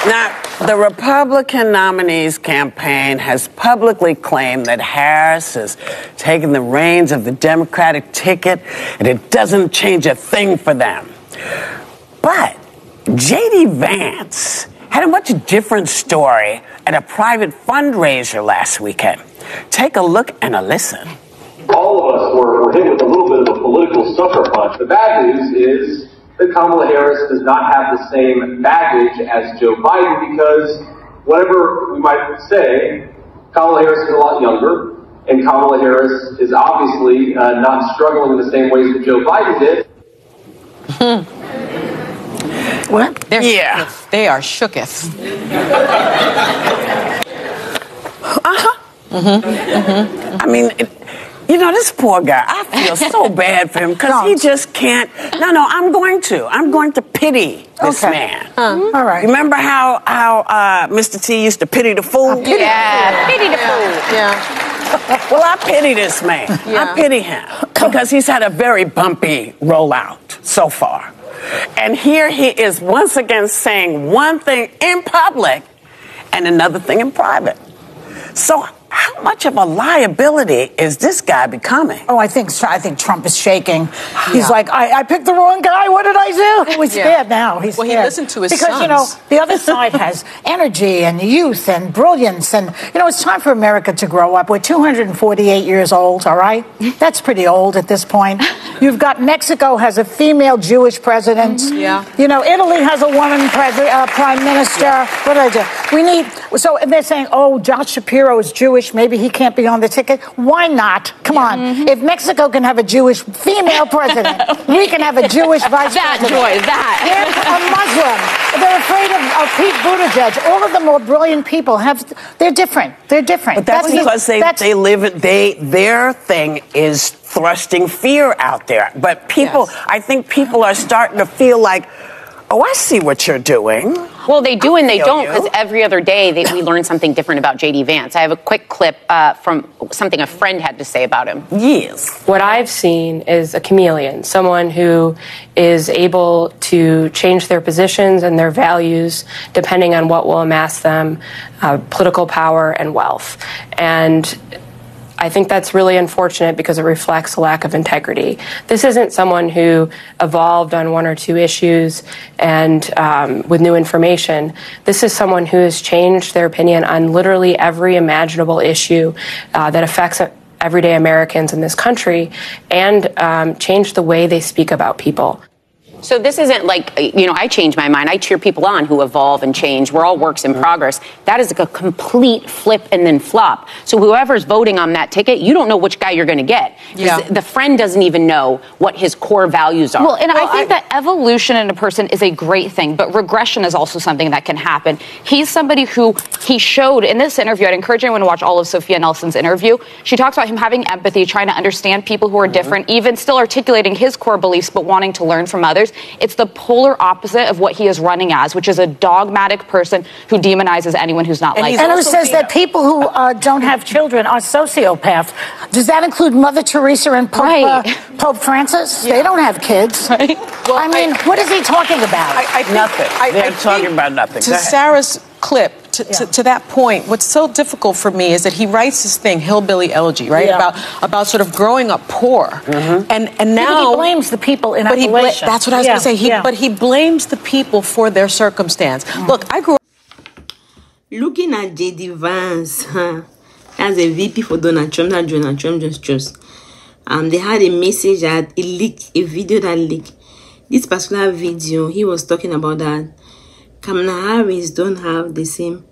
Now, the Republican nominees campaign has publicly claimed that Harris is taking the reins of the Democratic ticket, and it doesn't change a thing for them. But JD Vance had a much different story at a private fundraiser last weekend. Take a look and a listen. All of us were hit with a little bit of a political sucker punch. The bad news is that Kamala Harris does not have the same baggage as Joe Biden because whatever we might say, Kamala Harris is a lot younger, and Kamala Harris is obviously not struggling in the same ways that Joe Biden did. What? They are shooketh. I mean, you know, this poor guy, I feel so bad for him because he just can't. No, I'm going to pity this man. All right. Remember how Mr. T used to pity the fool? Pity the fool. Yeah. Well, I pity this man. I pity him because he's had a very bumpy rollout so far. And here he is once again saying one thing in public and another thing in private. So how much of a liability is this guy becoming? Oh, I think Trump is shaking. He's like, I picked the wrong guy. What did I do? He's scared now. He's scared. He listened to his because, sons. you know, the other side has energy and youth and brilliance. And, you know, it's time for America to grow up. We're 248 years old, all right? That's pretty old at this point. You've got Mexico has a female Jewish president. You know, Italy has a woman prime minister. What did I do? We need, so they're saying, oh, Josh Shapiro is Jewish. Maybe he can't be on the ticket. Why not? Come on. If Mexico can have a Jewish female president, we can have a Jewish vice president. They're a Muslim. They're afraid of Pete Buttigieg. All of the more brilliant people they're different. They're different. But that's because they live, their thing is thrusting fear out there. But people, I think people are starting to feel like, oh, I see what you're doing. Well, they do and they don't, because every other day we learn something different about JD Vance. I have a quick clip from something a friend had to say about him. Yes. What I've seen is a chameleon, someone who is able to change their positions and their values depending on what will amass them political power and wealth. And I think that's really unfortunate because it reflects a lack of integrity. This isn't someone who evolved on one or two issues and with new information. This is someone who has changed their opinion on literally every imaginable issue that affects everyday Americans in this country and changed the way they speak about people. So this isn't like, you know, I change my mind. I cheer people on who evolve and change. We're all works in progress. That is like a complete flip and then flop. So whoever's voting on that ticket, you don't know which guy you're going to get. The friend doesn't even know what his core values are. Well, and I think that evolution in a person is a great thing, but regression is also something that can happen. He's somebody who he showed in this interview. I'd encourage anyone to watch all of Sophia Nelson's interview. She talks about him having empathy, trying to understand people who are different, even still articulating his core beliefs, but wanting to learn from others. It's the polar opposite of what he is running as, which is a dogmatic person who demonizes anyone who's not like him. And who says that people who don't have children are sociopaths. Does that include Mother Teresa and Pope Francis? They don't have kids. Well, I mean, what is he talking about? Nothing. They're talking about nothing. To Sarah's clip, to that point, what's so difficult for me is that he writes this thing, Hillbilly Elegy, right? About sort of growing up poor. And now he blames the people in Appalachia. That's what I was going to say. But he blames the people for their circumstance. Look, I grew up looking at JD Vance as a VP for Donald Trump that Donald Trump just chose. They had a message that it leaked, a video that leaked. This particular video, he was talking about that Kamala Harris don't have the same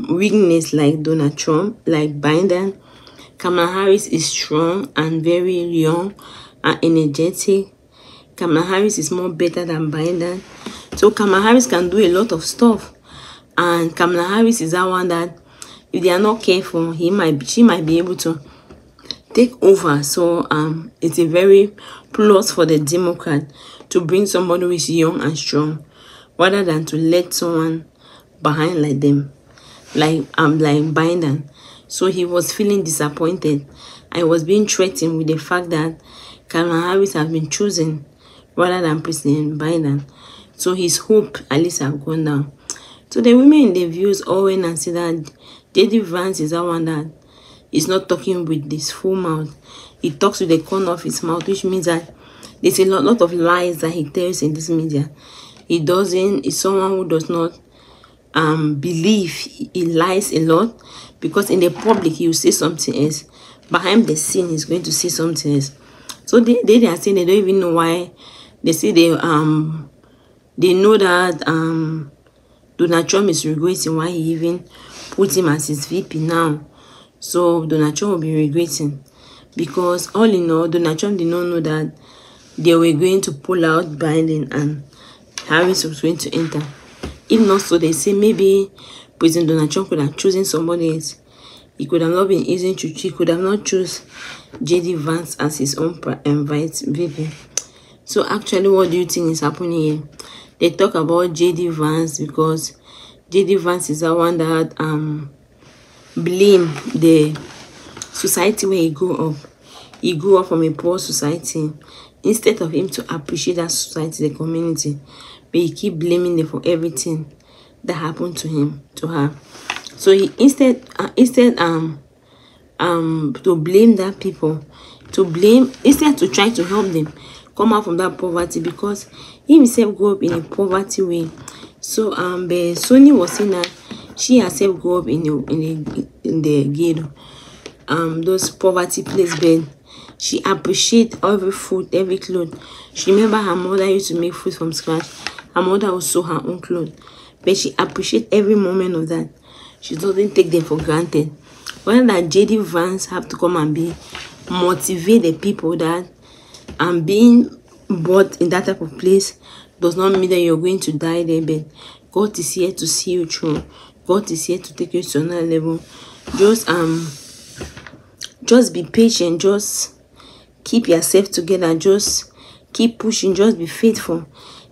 weakness like Donald Trump, like Biden. Kamala Harris is strong and very young and energetic. Kamala Harris is more better than Biden. So Kamala Harris can do a lot of stuff. And Kamala Harris is that one that, if they are not careful, she might be able to take over. So it's a very plus for the Democrat to bring somebody who is young and strong, rather than to let someone behind like them, like Biden. So he was feeling disappointed. I was being threatened with the fact that Kamala Harris has been chosen rather than President Biden So his hope at least have gone down. So the women in the views all went and said that JD Vance is that one that is not talking with this full mouth. He talks with the corner of his mouth, which means that there's a lot of lies that he tells in this media. He doesn't, is someone who does not believe. He lies a lot, because in the public he will say something else. Behind the scene he's going to say something else. So they are saying they don't even know why. They say they know that Donald Trump is regretting why he even put him as his VP now. So Donald Trump will be regretting, because all in all, Donald Trump did not know that they were going to pull out Biden and Harris was going to enter. If not so, they say maybe President Donald Trump could have chosen somebody else. He could have not been easy to choose. He could have not choose JD Vance as his own vice VP. So actually, what do you think is happening here? They talk about JD Vance because JD Vance is the one that blame the society where he grew up. He grew up from a poor society. Instead of him to appreciate that society, the community, but he keep blaming them for everything that happened to him, to her. So he instead to blame that people, instead to try to help them come out from that poverty, because he himself grew up in a poverty way. So but Sony was saying that she herself grew up in the ghetto, those poverty place, but she appreciate every food, every clothes. She remember her mother used to make food from scratch. Her mother would sew her own clothes, but she appreciate every moment of that. She doesn't take them for granted. When that JD Vance have to come and motivate the people that being brought in that type of place does not mean that you're going to die there, but God is here to see you through. God is here to take you to another level. Just be patient. Just keep yourself together. Just keep pushing. Just be faithful.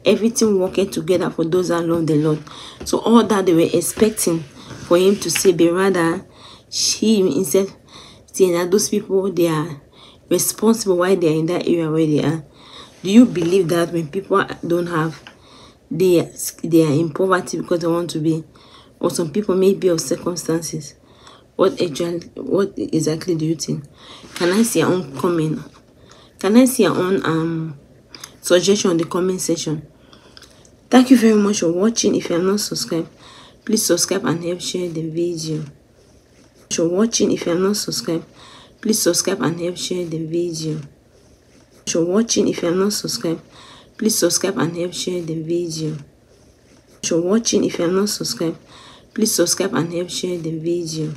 Everything working together for those that love the Lord. So all that they were expecting for him to say, but rather she instead saying that those people, they are responsible why they are in that area where they are. Do you believe that when people don't have, they are in poverty because they want to be, or some people may be of circumstances? What exactly do you think? Can I see your own comment? Can I see your own suggestion in the comment section? Thank you very much for watching. If you are not subscribed, please subscribe and help share the video. For watching, if you are not subscribed, please subscribe and help share the video. For watching, if you are not subscribed, please subscribe and help share the video. For watching, if you are not subscribed, please subscribe and help share the video.